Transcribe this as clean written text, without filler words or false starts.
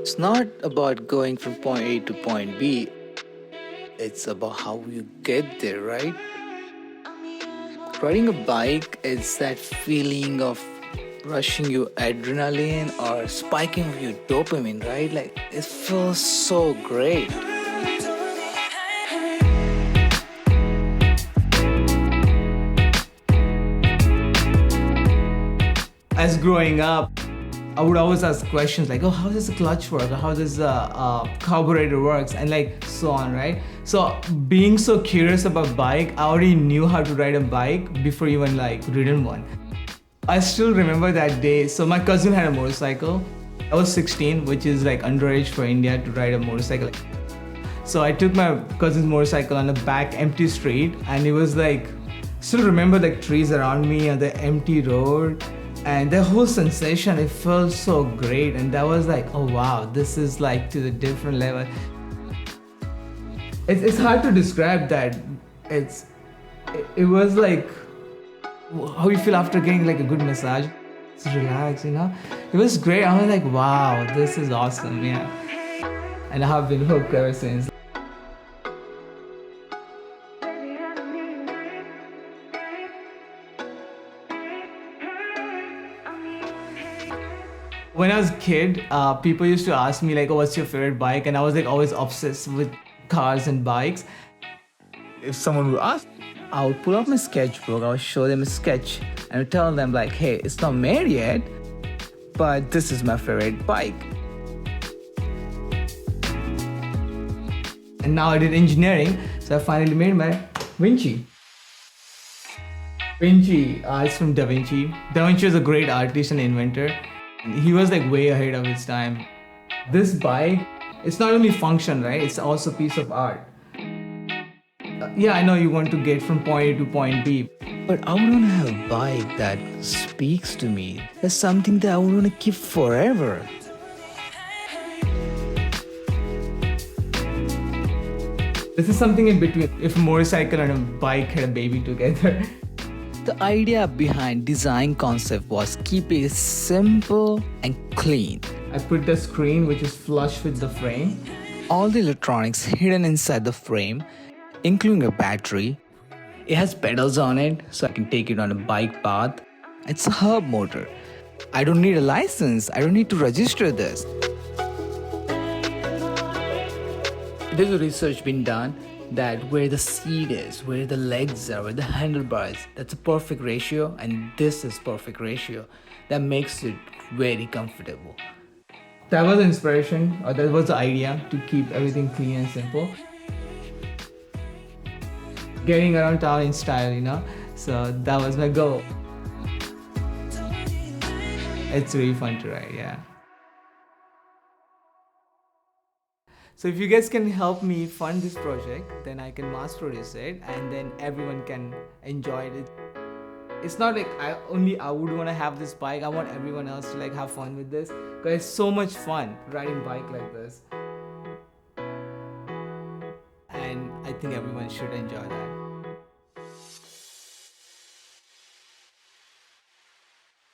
It's not about going from point A to point B. It's about how you get there, right? Riding a bike is that feeling of rushing your adrenaline or spiking your dopamine, right? Like it feels so great. As growing up, I would always ask questions like, oh, how does the clutch work? Or how does the carburetor works? And like so on, right? So being so curious about bike, I already knew how to ride a bike before even like ridden one. I still remember that day. So my cousin had a motorcycle. I was 16, which is like underage for India to ride a motorcycle. So I took my cousin's motorcycle on a back empty street, and it was like, still remember like trees around me on the empty road. And the whole sensation, it felt so great. And that was like, oh wow, this is like to the different level. It's hard to describe that. It was like how you feel after getting like a good massage. It's relaxed, you know? It was great. I was like, wow, this is awesome, yeah. And I have been hooked ever since. When I was a kid, people used to ask me like, oh, what's your favorite bike? And I was like always obsessed with cars and bikes. If someone would ask, I would pull out my sketchbook, I would show them a sketch, and I would tell them like, hey, it's not made yet, but this is my favorite bike. And now I did engineering, so I finally made my Vinci. Vinci, it's from Da Vinci. Da Vinci was a great artist and inventor. He was like way ahead of his time. This bike, it's not only function, right? It's also a piece of art. Yeah, I know you want to get from point A to point B. But I would want to have a bike that speaks to me. That's something that I would want to keep forever. This is something in between. If a motorcycle and a bike had a baby together. The idea behind design concept was keep it simple and clean. I put the screen which is flush with the frame. All the electronics hidden inside the frame, including a battery. It has pedals on it, so I can take it on a bike path. It's a hub motor. I don't need a license. I don't need to register this. There's a research been done that where the seat is, where the legs are, where the handlebars, that's a perfect ratio, and this is perfect ratio. That makes it very comfortable. That was the inspiration, or that was the idea, to keep everything clean and simple. Getting around town in style, you know? So that was my goal. It's really fun to ride, yeah. So if you guys can help me fund this project, then I can mass produce it and then everyone can enjoy it. It's not like I would want to have this bike. I want everyone else to like have fun with this because it's so much fun riding bike like this. And I think everyone should enjoy that.